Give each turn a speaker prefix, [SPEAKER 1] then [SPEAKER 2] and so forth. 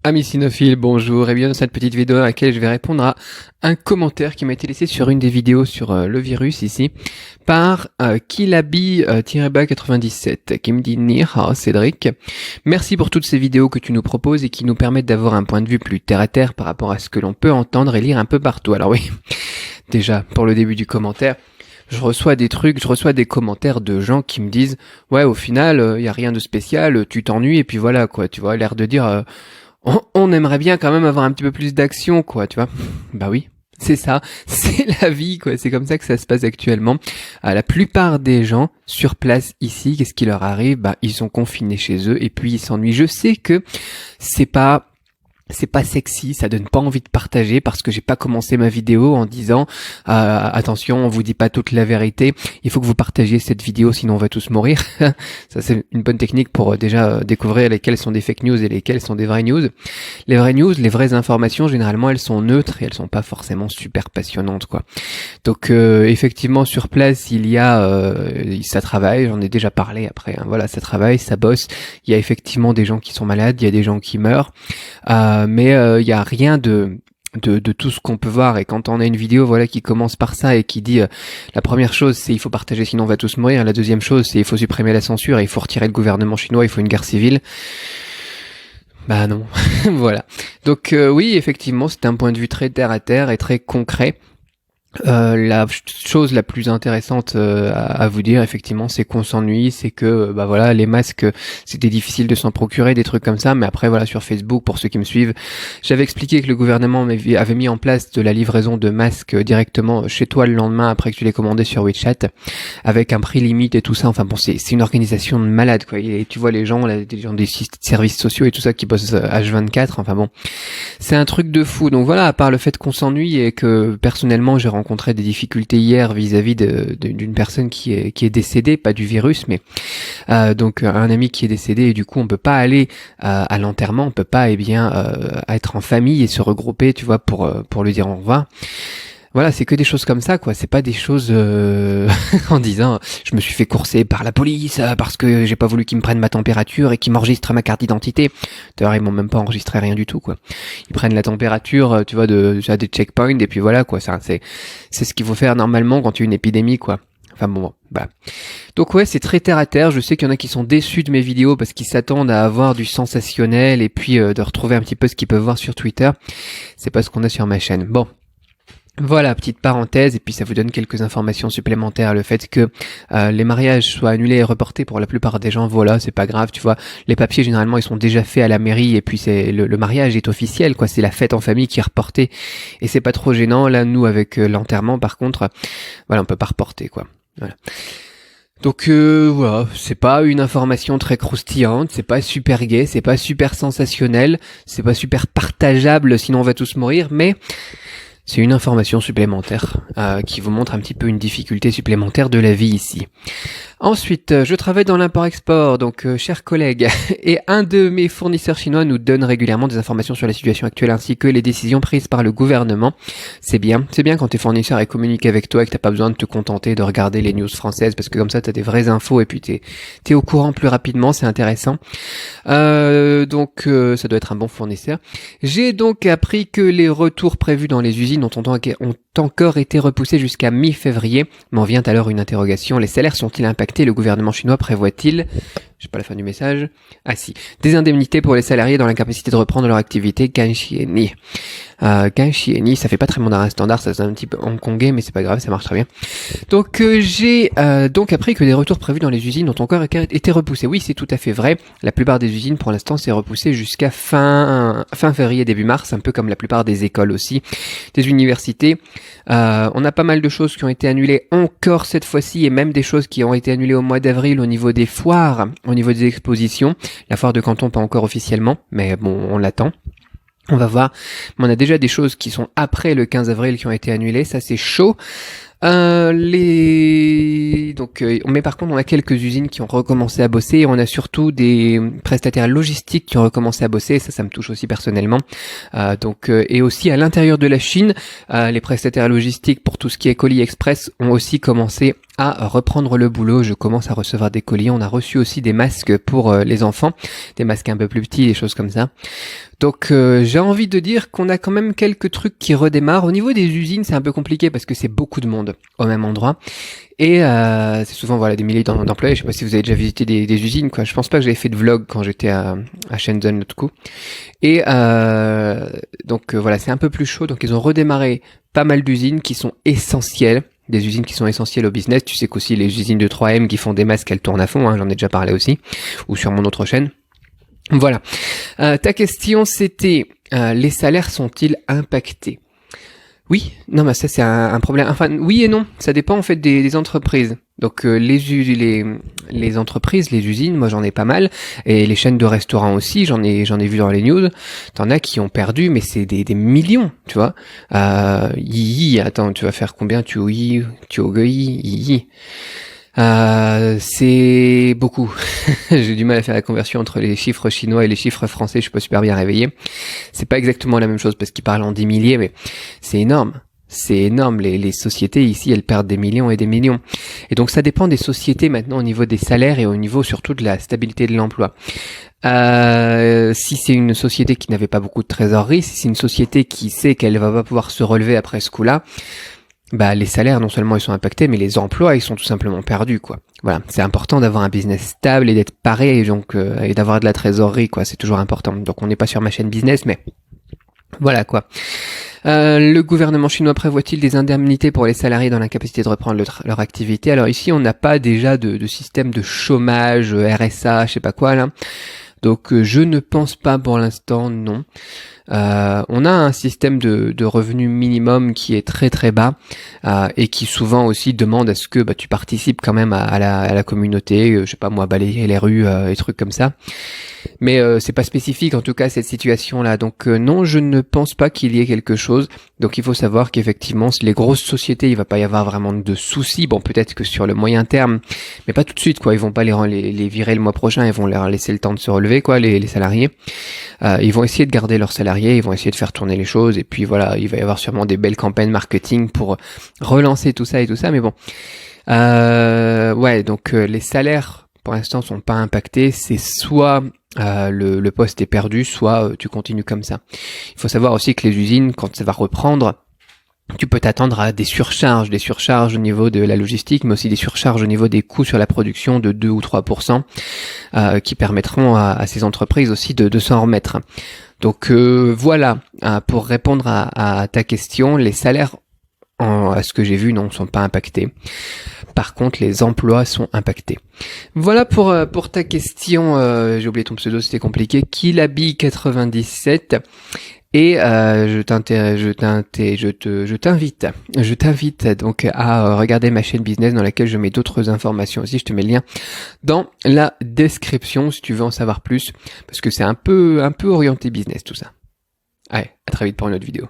[SPEAKER 1] Amis cinophiles, bonjour et bienvenue dans cette petite vidéo dans laquelle je vais répondre à un commentaire qui m'a été laissé sur une des vidéos sur le virus ici par Kilabi-97 qui me dit Ni hao Cédric, merci pour toutes ces vidéos que tu nous proposes et qui nous permettent d'avoir un point de vue plus terre à terre par rapport à ce que l'on peut entendre et lire un peu partout. Alors oui, déjà pour le début du commentaire, je reçois des commentaires de gens qui me disent ouais au final y a rien de spécial, tu t'ennuies et puis voilà quoi, tu vois, l'air de dire on aimerait bien quand même avoir un petit peu plus d'action quoi, tu vois. Bah oui, c'est ça, c'est la vie quoi, c'est comme ça que ça se passe actuellement. La plupart des gens sur place ici, qu'est-ce qui leur arrive? Bah ils sont confinés chez eux et puis ils s'ennuient. Je sais que c'est pas sexy, ça donne pas envie de partager parce que j'ai pas commencé ma vidéo en disant attention, on vous dit pas toute la vérité, il faut que vous partagiez cette vidéo sinon on va tous mourir. Ça c'est une bonne technique pour déjà découvrir lesquelles sont des fake news et lesquelles sont des vraies news. Les vraies news, les vraies informations, généralement elles sont neutres et elles sont pas forcément super passionnantes quoi. Donc effectivement sur place il y a ça travaille, j'en ai déjà parlé après, hein, voilà, ça travaille, ça bosse, il y a effectivement des gens qui sont malades, il y a des gens qui meurent. Mais il y a rien de tout ce qu'on peut voir, et quand on a une vidéo voilà qui commence par ça et qui dit la première chose c'est il faut partager sinon on va tous mourir, la deuxième chose c'est il faut supprimer la censure et il faut retirer le gouvernement chinois, il faut une guerre civile. Bah non. Voilà. Donc oui effectivement c'est un point de vue très terre à terre et très concret. La chose la plus intéressante à vous dire effectivement c'est qu'on s'ennuie, c'est que bah voilà les masques c'était difficile de s'en procurer, des trucs comme ça, mais après voilà sur Facebook pour ceux qui me suivent j'avais expliqué que le gouvernement avait mis en place de la livraison de masques directement chez toi le lendemain après que tu les commandais sur WeChat avec un prix limite et tout ça, enfin bon c'est une organisation de malade quoi, et tu vois les gens des services sociaux et tout ça qui bossent H24, enfin bon c'est un truc de fou. Donc voilà, à part le fait qu'on s'ennuie et que personnellement j'ai rencontré des difficultés hier vis-à-vis d'une personne qui est décédée, pas du virus, mais donc un ami qui est décédé et du coup on peut pas aller à l'enterrement, on peut pas être en famille et se regrouper, tu vois, pour lui dire au revoir. Voilà, c'est que des choses comme ça, quoi. C'est pas des choses en disant je me suis fait courser par la police parce que j'ai pas voulu qu'ils me prennent ma température et qu'ils m'enregistrent ma carte d'identité. D'ailleurs, ils m'ont même pas enregistré rien du tout, quoi. Ils prennent la température, tu vois, des checkpoints et puis voilà, quoi. Ça, c'est ce qu'il faut faire normalement quand il y a une épidémie, quoi. Enfin bon, voilà. Donc ouais, c'est très terre à terre. Je sais qu'il y en a qui sont déçus de mes vidéos parce qu'ils s'attendent à avoir du sensationnel et puis de retrouver un petit peu ce qu'ils peuvent voir sur Twitter. C'est pas ce qu'on a sur ma chaîne. Bon. Voilà, petite parenthèse, et puis ça vous donne quelques informations supplémentaires. Le fait que les mariages soient annulés et reportés pour la plupart des gens, voilà, c'est pas grave, tu vois. Les papiers, généralement, ils sont déjà faits à la mairie, et puis c'est le mariage est officiel, quoi. C'est la fête en famille qui est reportée, et c'est pas trop gênant. Là, nous, avec l'enterrement, par contre, voilà, on peut pas reporter, quoi. Voilà. Donc voilà, c'est pas une information très croustillante, c'est pas super gai, c'est pas super sensationnel, c'est pas super partageable, sinon on va tous mourir, mais c'est une information supplémentaire qui vous montre un petit peu une difficulté supplémentaire de la vie ici. Ensuite, je travaille dans l'import-export, donc chers collègues, et un de mes fournisseurs chinois nous donne régulièrement des informations sur la situation actuelle ainsi que les décisions prises par le gouvernement. C'est bien quand tes fournisseurs communiquent avec toi et que t'as pas besoin de te contenter de regarder les news françaises parce que comme ça t'as des vraies infos et puis t'es au courant plus rapidement, c'est intéressant. Donc ça doit être un bon fournisseur. J'ai donc appris que les retours prévus dans les usines ont encore été repoussés jusqu'à mi-février. M'en vient alors une interrogation. Les salaires sont-ils impactés? Le gouvernement chinois prévoit-il, j'ai pas la fin du message, ah si, des indemnités pour les salariés dans l'incapacité de reprendre leur activité Ganxieni. Ganxieni, ça fait pas très mandarin standard, ça sonne un petit peu hongkongais, mais c'est pas grave, ça marche très bien. Donc j'ai donc appris que les retours prévus dans les usines ont encore été repoussés. Oui, c'est tout à fait vrai. La plupart des usines, pour l'instant, c'est repoussé jusqu'à fin février, début mars, un peu comme la plupart des écoles aussi, des universités. On a pas mal de choses qui ont été annulées encore cette fois-ci, et même des choses qui ont été annulées au mois d'avril au niveau des foires, au niveau des expositions. La foire de Canton, pas encore officiellement, mais bon, on l'attend. On va voir. Mais on a déjà des choses qui sont après le 15 avril qui ont été annulées, ça c'est chaud. Mais par contre on a quelques usines qui ont recommencé à bosser et on a surtout des prestataires logistiques qui ont recommencé à bosser, ça me touche aussi personnellement. Et aussi à l'intérieur de la Chine, les prestataires logistiques pour tout ce qui est colis express ont aussi commencé à reprendre le boulot. Je commence à recevoir des colis. On a reçu aussi des masques pour les enfants, des masques un peu plus petits, des choses comme ça. Donc j'ai envie de dire qu'on a quand même quelques trucs qui redémarrent. Au niveau des usines, c'est un peu compliqué parce que c'est beaucoup de monde au même endroit. Et c'est souvent voilà des milliers d'employés. Je sais pas si vous avez déjà visité des usines, quoi. Je pense pas que j'avais fait de vlog quand j'étais à Shenzhen l'autre coup. Et donc voilà, c'est un peu plus chaud. Donc ils ont redémarré pas mal d'usines qui sont essentielles. Des usines qui sont essentielles au business. Tu sais qu'aussi les usines de 3M qui font des masques, elles tournent à fond, hein, j'en ai déjà parlé aussi, ou sur mon autre chaîne. Voilà. Ta question c'était, les salaires sont-ils impactés? Oui, non, mais ça c'est un problème. Enfin, oui et non, ça dépend en fait des entreprises. Donc les entreprises, les usines, moi j'en ai pas mal, et les chaînes de restaurants aussi, j'en ai vu dans les news. T'en as qui ont perdu, mais c'est des millions, tu vois. Attends, tu vas faire combien? C'est beaucoup. J'ai du mal à faire la conversion entre les chiffres chinois et les chiffres français, je suis pas super bien réveillé. C'est pas exactement la même chose parce qu'ils parlent en 10 milliers, mais c'est énorme. C'est énorme, les sociétés ici, elles perdent des millions et des millions. Et donc ça dépend des sociétés maintenant au niveau des salaires et au niveau surtout de la stabilité de l'emploi. Si c'est une société qui n'avait pas beaucoup de trésorerie, si c'est une société qui sait qu'elle va pas pouvoir se relever après ce coup-là, bah les salaires non seulement ils sont impactés, mais les emplois ils sont tout simplement perdus, quoi. Voilà, c'est important d'avoir un business stable et d'être paré, et donc et d'avoir de la trésorerie, quoi. C'est toujours important. Donc on n'est pas sur ma chaîne business, mais voilà, quoi. Le gouvernement chinois prévoit-il des indemnités pour les salariés dans l'incapacité de reprendre leur activité? Alors ici, on n'a pas déjà de système de chômage, RSA, je sais pas quoi là. Donc je ne pense pas pour l'instant, non. On a un système de revenu minimum qui est très très bas et qui souvent aussi demande à ce que tu participes quand même à la communauté, je sais pas moi, balayer les rues et trucs comme ça. Mais c'est pas spécifique en tout cas cette situation-là. Donc non, je ne pense pas qu'il y ait quelque chose. Donc il faut savoir qu'effectivement, les grosses sociétés, il va pas y avoir vraiment de soucis. Bon, peut-être que sur le moyen terme, mais pas tout de suite, quoi. Ils vont pas les virer le mois prochain, ils vont leur laisser le temps de se relever, quoi, les salariés. Ils vont essayer de garder leurs salariés, ils vont essayer de faire tourner les choses. Et puis voilà, il va y avoir sûrement des belles campagnes marketing pour relancer tout ça et tout ça. Mais bon, ouais, donc les salaires pour l'instant sont pas impactés. C'est soit le poste est perdu, soit tu continues comme ça. Il faut savoir aussi que les usines, quand ça va reprendre, tu peux t'attendre à des surcharges au niveau de la logistique, mais aussi des surcharges au niveau des coûts sur la production de 2 ou 3%, qui permettront à ces entreprises aussi de s'en remettre. Donc voilà, pour répondre à ta question, les salaires, à ce que j'ai vu, non, sont pas impactés. Par contre, les emplois sont impactés. Voilà pour ta question. J'ai oublié ton pseudo, c'était compliqué. Kilabi97. Et je t'invite donc à regarder ma chaîne business dans laquelle je mets d'autres informations aussi. Je te mets le lien dans la description si tu veux en savoir plus, parce que c'est un peu orienté business tout ça. Allez, à très vite pour une autre vidéo.